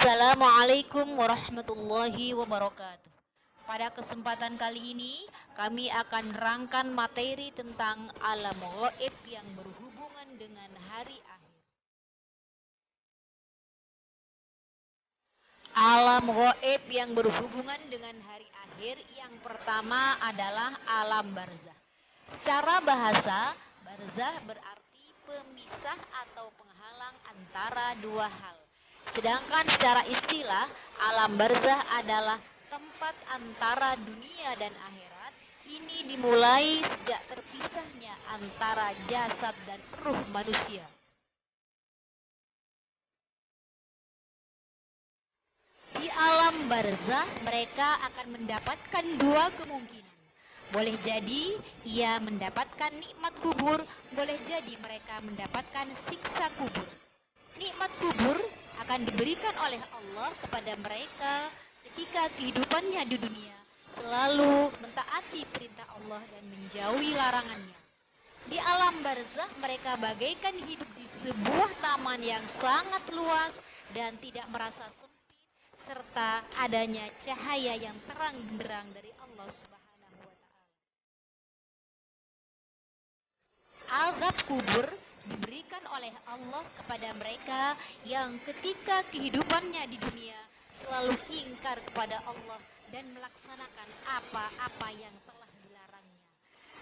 Assalamualaikum warahmatullahi wabarakatuh. Pada kesempatan kali ini, kami akan rangkan materi tentang alam gaib yang berhubungan dengan hari akhir. Alam gaib yang berhubungan dengan hari akhir yang pertama adalah alam barzah. Secara bahasa, barzah berarti pemisah atau penghalang antara dua hal. Sedangkan secara istilah, alam barzah adalah tempat antara dunia dan akhirat. Ini dimulai sejak terpisahnya antara jasad dan ruh manusia. Di alam barzah, mereka akan mendapatkan dua kemungkinan. Boleh jadi ia mendapatkan nikmat kubur, boleh jadi mereka mendapatkan siksa kubur. Nikmat kubur akan diberikan oleh Allah kepada mereka ketika kehidupannya di dunia selalu mentaati perintah Allah dan menjauhi larangannya. Di alam barzah mereka bagaikan hidup di sebuah taman yang sangat luas dan tidak merasa sempit serta adanya cahaya yang terang benderang dari Allah Subhanahu wa taala. Azab kubur diberikan oleh Allah kepada mereka yang ketika kehidupannya di dunia selalu ingkar kepada Allah dan melaksanakan apa-apa yang telah dilarangnya.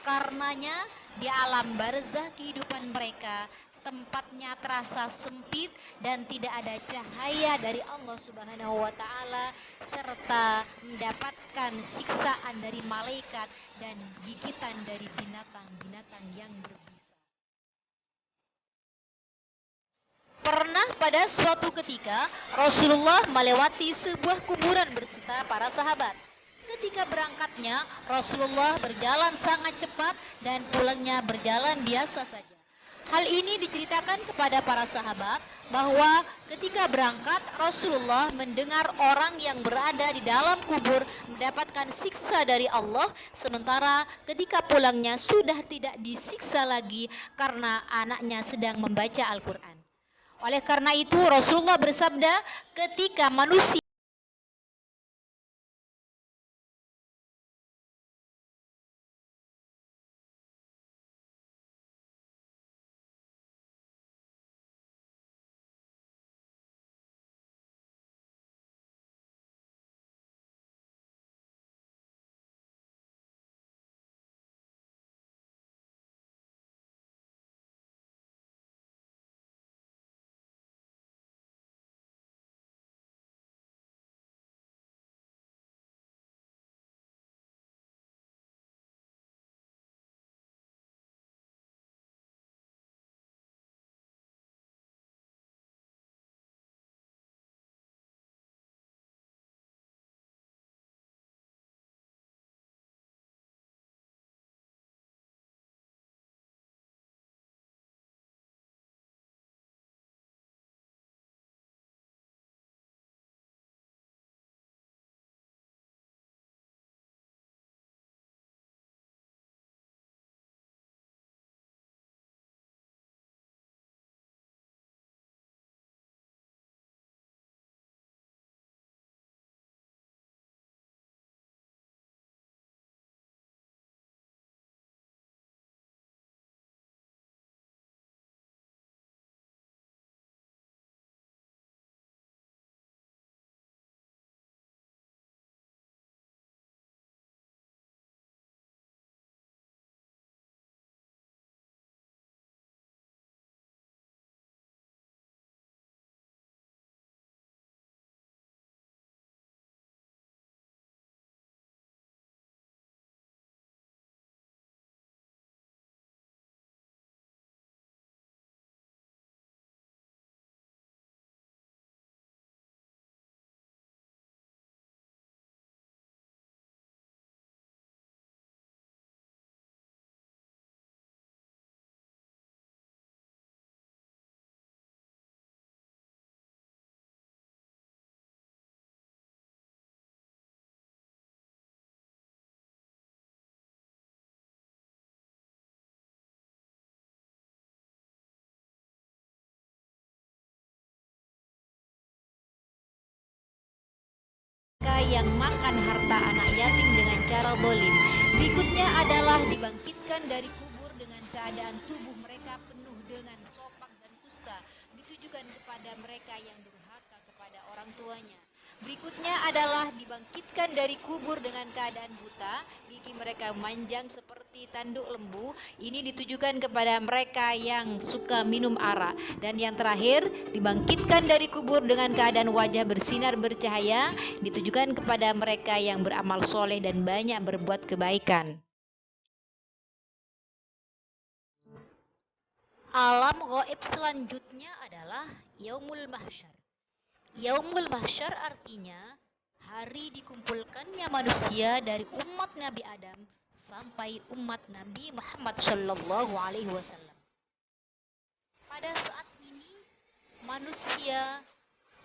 Karenanya di alam barzah kehidupan mereka tempatnya terasa sempit dan tidak ada cahaya dari Allah Subhanahu wa taala serta mendapatkan siksaan dari malaikat dan gigitan dari binatang-binatang yang berbisa. Pernah pada suatu ketika Rasulullah melewati sebuah kuburan beserta para sahabat. Ketika berangkatnya, Rasulullah berjalan sangat cepat dan pulangnya berjalan biasa saja. Hal ini diceritakan kepada para sahabat bahwa ketika berangkat Rasulullah mendengar orang yang berada di dalam kubur mendapatkan siksa dari Allah, sementara ketika pulangnya sudah tidak disiksa lagi karena anaknya sedang membaca Al-Quran. Oleh karena itu Rasulullah bersabda, ketika manusia mereka yang makan harta anak yatim dengan cara zalim. Berikutnya adalah dibangkitkan dari kubur dengan keadaan tubuh mereka penuh dengan sopak dan kusta, ditujukan kepada mereka yang durhaka kepada orang tuanya. Berikutnya adalah dibangkitkan dari kubur dengan keadaan buta, gigi mereka memanjang seperti tanduk lembu. Ini ditujukan kepada mereka yang suka minum arak. Dan yang terakhir, dibangkitkan dari kubur dengan keadaan wajah bersinar bercahaya, ditujukan kepada mereka yang beramal soleh dan banyak berbuat kebaikan. Alam gaib selanjutnya adalah Yaumul Mahsyar. Yaumul Mahsyar artinya hari dikumpulkannya manusia dari umat Nabi Adam sampai umat Nabi Muhammad Shallallahu Alaihi Wasallam. Pada saat ini manusia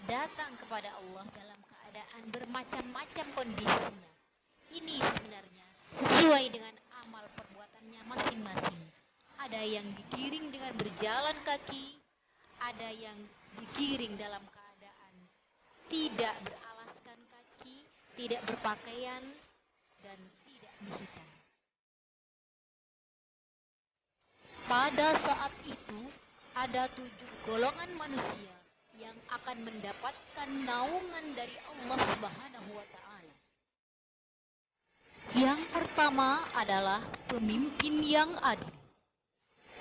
datang kepada Allah dalam keadaan bermacam-macam kondisinya. Ini sebenarnya sesuai dengan amal perbuatannya masing-masing. Ada yang digiring dengan berjalan kaki, ada yang digiring dalam keadaan tidak beralaskan kaki, tidak berpakaian, dan tidak dihitan. Pada saat itu, ada 7 golongan manusia yang akan mendapatkan naungan dari Allah Subhanahu wa Ta'ala. Yang pertama adalah pemimpin yang adil.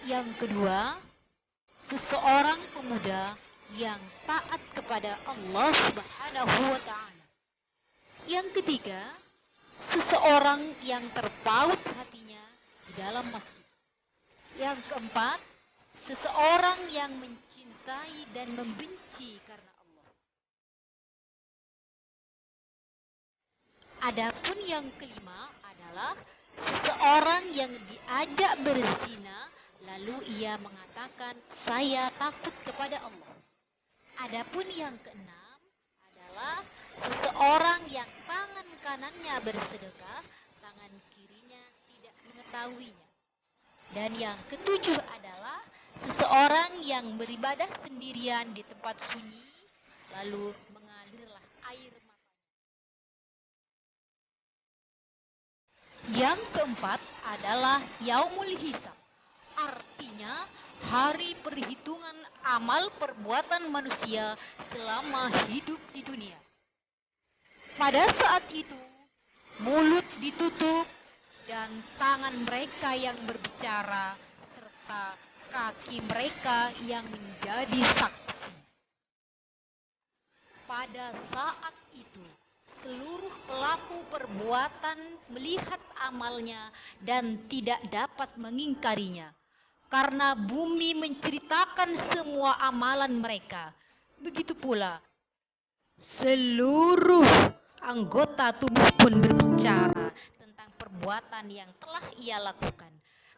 Yang kedua, seseorang pemuda yang taat kepada Allah Subhanahu wa Ta'ala. Yang ketiga, seseorang yang terpaut hatinya di dalam masjid. Yang keempat, seseorang yang mencintai dan membenci karena Allah. Adapun yang kelima adalah seseorang yang diajak berzina, lalu ia mengatakan, saya takut kepada Allah. Adapun yang keenam adalah seseorang yang tangan kanannya bersedekah, tangan kirinya tidak mengetahuinya. Dan yang ketujuh adalah seseorang yang beribadah sendirian di tempat sunyi, lalu mengalirlah air matanya. Yang keempat adalah Yaumul Hisab. Artinya hari perhitungan amal perbuatan manusia selama hidup di dunia. Pada saat itu, mulut ditutup dan tangan mereka yang berbicara serta kaki mereka yang menjadi saksi. Pada saat itu, seluruh pelaku perbuatan melihat amalnya dan tidak dapat mengingkarinya. Karena bumi menceritakan semua amalan mereka. Begitu pula seluruh anggota tubuh pun berbicara tentang perbuatan yang telah ia lakukan.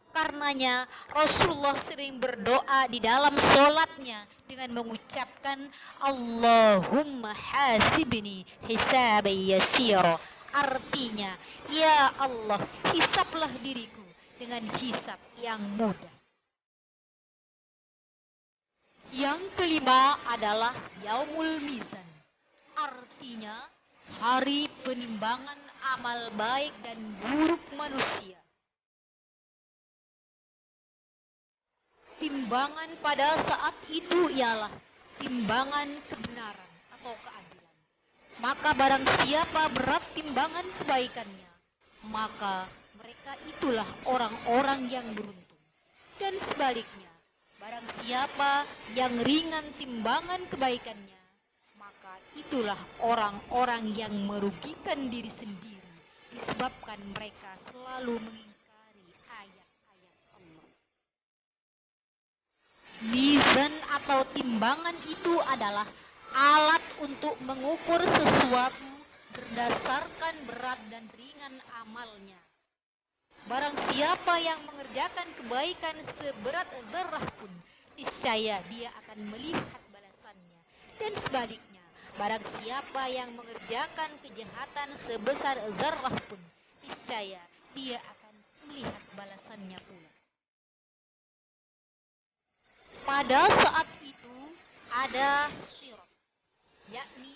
Karenanya Rasulullah sering berdoa di dalam sholatnya dengan mengucapkan Allahumma hasibni hisaban yasira. Artinya, ya Allah, hisaplah diriku dengan hisap yang mudah. Yang kelima adalah Yaumul Mizan. Artinya hari penimbangan amal baik dan buruk manusia. Timbangan pada saat itu ialah timbangan kebenaran atau keadilan. Maka barang siapa berat timbangan kebaikannya, maka mereka itulah orang-orang yang beruntung. Dan sebaliknya, barang siapa yang ringan timbangan kebaikannya, maka itulah orang-orang yang merugikan diri sendiri, disebabkan mereka selalu mengingkari ayat-ayat Allah. Mizan atau timbangan itu adalah alat untuk mengukur sesuatu berdasarkan berat dan ringan amalnya. Barang siapa yang mengerjakan kebaikan seberat zarah pun, niscaya dia akan melihat balasannya. Dan sebaliknya, barang siapa yang mengerjakan kejahatan sebesar zarah pun, niscaya dia akan melihat balasannya pula. Pada saat itu ada sirat, yakni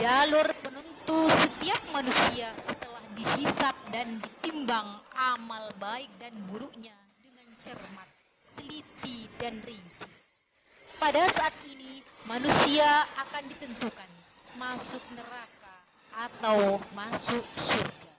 jalur penentu setiap manusia setelah dihisap dan ditimbang amal baik dan buruknya dengan cermat, teliti, dan rinci. Pada saat ini, manusia akan ditentukan masuk neraka atau masuk surga.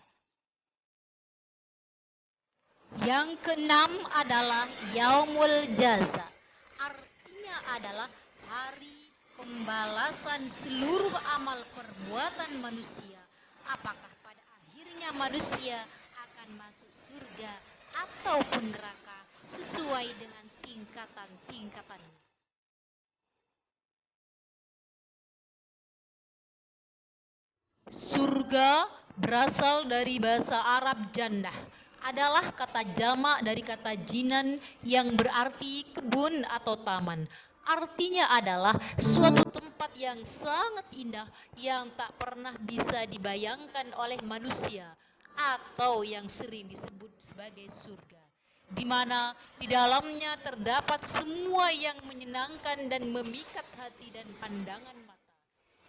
Yang keenam adalah Yaumul Jaza. Artinya adalah hari pembalasan seluruh amal perbuatan manusia. Apakah pada akhirnya manusia akan masuk surga ataupun neraka sesuai dengan tingkatan-tingkatannya. Surga berasal dari bahasa Arab jannah, adalah kata jamak dari kata jinan yang berarti kebun atau taman. Artinya adalah suatu tempat yang sangat indah yang tak pernah bisa dibayangkan oleh manusia atau yang sering disebut sebagai surga, di mana di dalamnya terdapat semua yang menyenangkan dan memikat hati dan pandangan mata.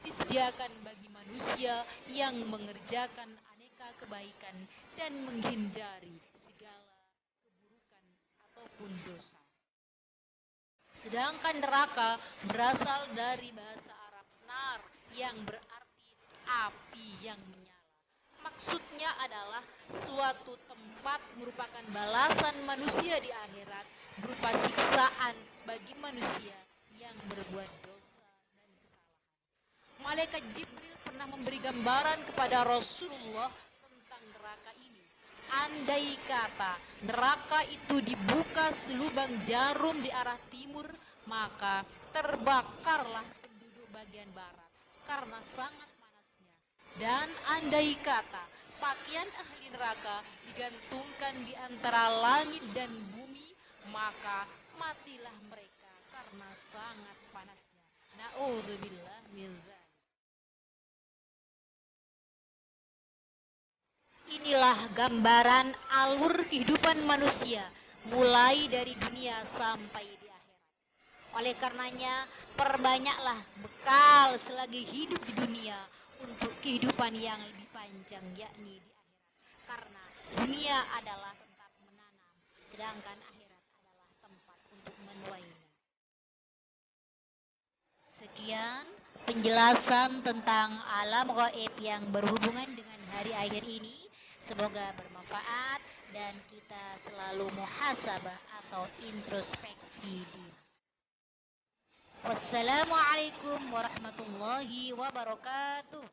Disediakan bagi manusia yang mengerjakan aneka kebaikan dan menghindari segala keburukan ataupun dosa. Sedangkan neraka berasal dari bahasa Arab nar yang berarti api yang menyala. Maksudnya adalah suatu tempat merupakan balasan manusia di akhirat berupa siksaan bagi manusia yang berbuat dosa dan kesalahan. Malaikat Jibril pernah memberi gambaran kepada Rasulullah tentang neraka ini. Andai kata neraka itu dibuka selubang jarum di arah timur, maka terbakarlah penduduk bagian barat karena sangat panasnya. Dan andai kata pakaian ahli neraka digantungkan di antara langit dan bumi, maka matilah mereka karena sangat panasnya. Na'udzubillah min dzalik. Inilah gambaran alur kehidupan manusia, mulai dari dunia sampai di akhirat. Oleh karenanya, perbanyaklah bekal selagi hidup di dunia untuk kehidupan yang lebih panjang, yakni di akhirat. Karena dunia adalah tempat menanam, sedangkan akhirat adalah tempat untuk menuainya. Sekian penjelasan tentang alam gaib yang berhubungan dengan hari akhir ini. Semoga bermanfaat dan kita selalu muhasabah atau introspeksi diri. Wassalamualaikum warahmatullahi wabarakatuh.